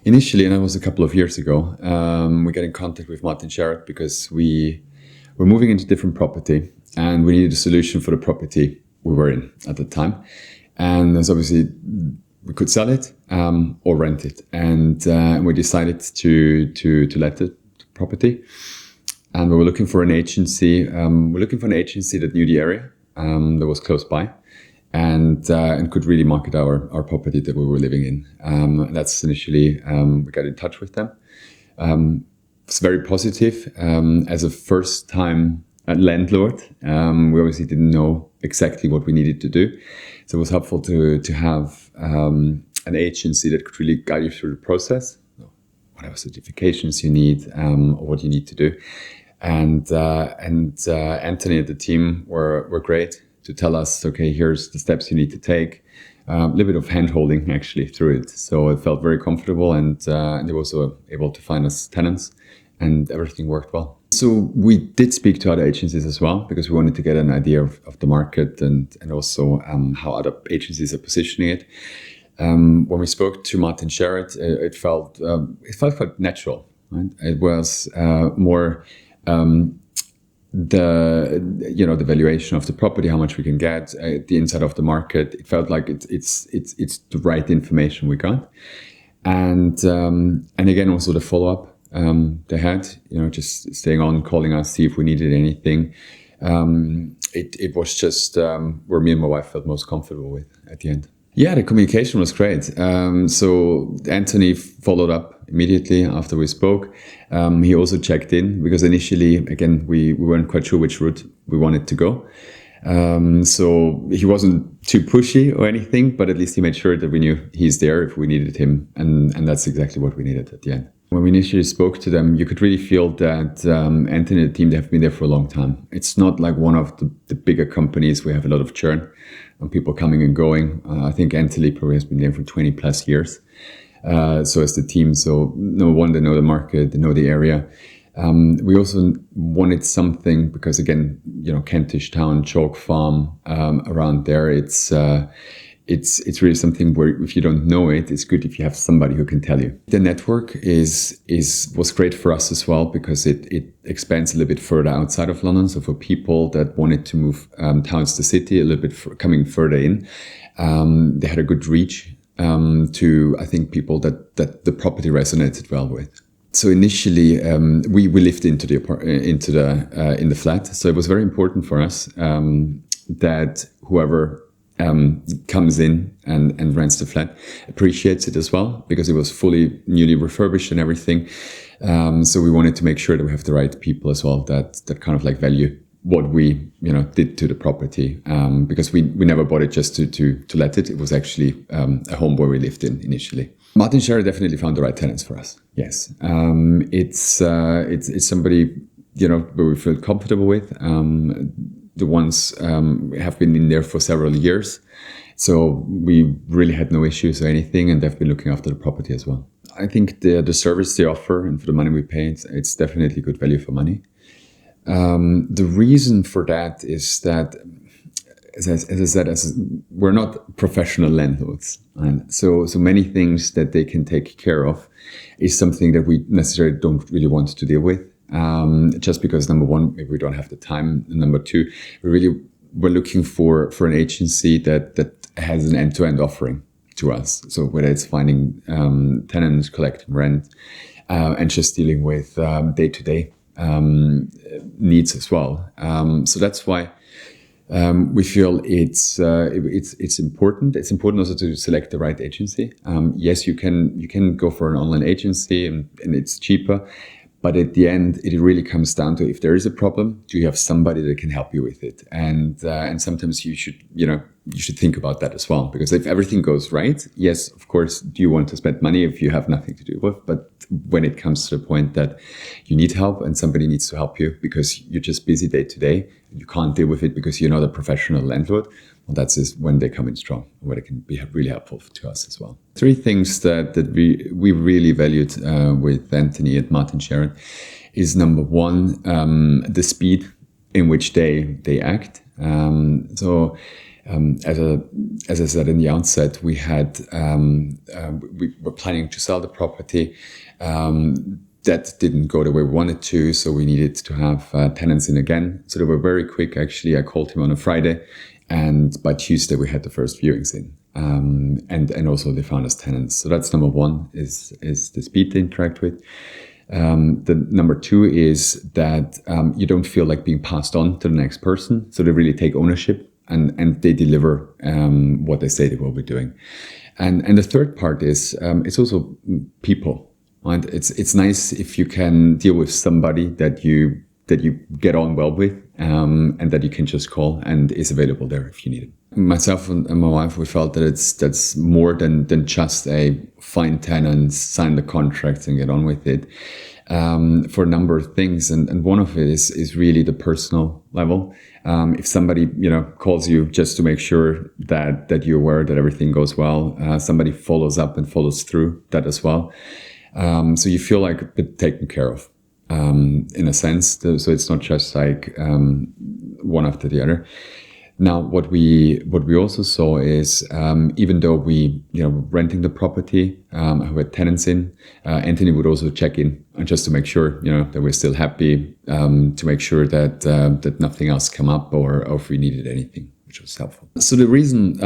Initially, and that was a couple of years ago, we got in contact with Martin Sherrod because we were moving into different property and we needed a solution for the property we were in at the time. And there's obviously, we could sell it or rent it. And we decided to let the property. And we were looking for an agency. That knew the area, that was close by. And could really market our property that we were living in. That's initially, we got in touch with them. It's very positive. As a first-time landlord, we obviously didn't know exactly what we needed to do. So it was helpful to have an agency that could really guide you through the process, whatever certifications you need or what you need to do. And Anthony and the team were great to tell us, okay, here's the steps you need to take. A little bit of hand-holding actually through it. So it felt very comfortable and they were also able to find us tenants and everything worked well. So we did speak to other agencies as well because we wanted to get an idea of the market and also how other agencies are positioning it. When we spoke to Martin Sherrod, it felt quite natural. Right? It was more the valuation of the property, how much we can get, the inside of the market. It felt like it's the right information we got, and again also the follow up they had, just staying on, calling us, see if we needed anything. It was just where me and my wife felt most comfortable with at the end. Yeah, the communication was great. So Anthony followed up immediately after we spoke. He also checked in because initially, again, we weren't quite sure which route we wanted to go. So he wasn't too pushy or anything, but at least he made sure that we knew he's there if we needed him. And that's exactly what we needed at the end. When we initially spoke to them, you could really feel that Anthony and the team, they have been there for a long time. It's not like one of the bigger companies. We have a lot of churn and people coming and going. I think Anthony probably has been there for 20 plus years. So as the team, so no one, they know the market, they know the area. We also wanted something because again, Kentish Town, Chalk Farm, around there, it's really something where if you don't know it, it's good if you have somebody who can tell you. The network was great for us as well because it expands a little bit further outside of London. So for people that wanted to move towards the city, a little bit coming further in, they had a good reach to, I think, people that the property resonated well with. So initially, we lived in the flat. So it was very important for us that whoever comes in and rents the flat appreciates it as well because it was fully newly refurbished and everything. So we wanted to make sure that we have the right people as well that kind of like value what we did to the property because we never bought it just to let it. It was actually a home where we lived in initially. Martin Sherrod definitely found the right tenants for us. Yes, it's somebody where we feel comfortable with. The ones have been in there for several years, so we really had no issues or anything, and they've been looking after the property as well. I think the service they offer and for the money we pay, it's definitely good value for money. The reason for that is that, as I said, we're not professional landlords, and so many things that they can take care of is something that we necessarily don't really want to deal with. Just because number one, maybe we don't have the time, and number two, we're looking for an agency that has an end-to-end offering to us. So whether it's finding tenants, collecting rent, and just dealing with day-to-day needs as well. So that's why we feel it's important. It's important also to select the right agency. Yes, you can go for an online agency and it's cheaper. But at the end, it really comes down to if there is a problem, do you have somebody that can help you with it? And sometimes you should think about that as well. Because if everything goes right, yes, of course, do you want to spend money if you have nothing to do with? But when it comes to the point that you need help and somebody needs to help you because you're just busy day to day, you can't deal with it because you're not a professional landlord, well, that's when they come in strong, where they can be really helpful to us as well. Three things that we really valued with Anthony and Martin Sherrod is number one, the speed in which they act. So As I said in the outset, we were planning to sell the property. That didn't go the way we wanted to, so we needed to have tenants in again. So they were very quick. Actually, I called him on a Friday, and by Tuesday we had the first viewings in, and also they found us tenants. So that's number one, is the speed they interact with. The number two is that you don't feel like being passed on to the next person. So they really take ownership and they deliver what they say they will be doing. And the third part is it's also people. And it's nice if you can deal with somebody that you get on well with, and that you can just call and is available there if you need it. Myself and my wife, we felt that that's more than just a find tenants, sign the contracts and get on with it, for a number of things. And one of it is really the personal level. If somebody, calls you just to make sure that you're aware that everything goes well, somebody follows up and follows through that as well. So you feel like a bit taken care of, in a sense. So it's not just like one after the other. Now, what we also saw is even though we renting the property, who had tenants in, Anthony would also check in just to make sure that we're still happy, to make sure that nothing else come up or if we needed anything, which was helpful. So the reason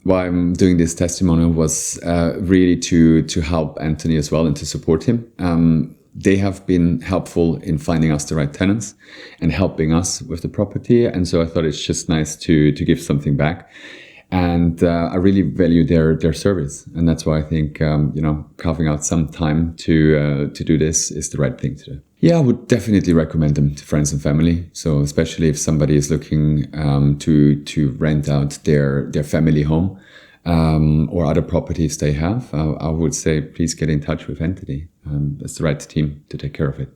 why I'm doing this testimonial was really to help Anthony as well and to support him. They have been helpful in finding us the right tenants and helping us with the property. And so I thought it's just nice to give something back. And I really value their service. And that's why I think, carving out some time to do this is the right thing to do. Yeah, I would definitely recommend them to friends and family. So especially if somebody is looking to rent out their family home, or other properties they have, I would say please get in touch with Anthony. That's the right team to take care of it.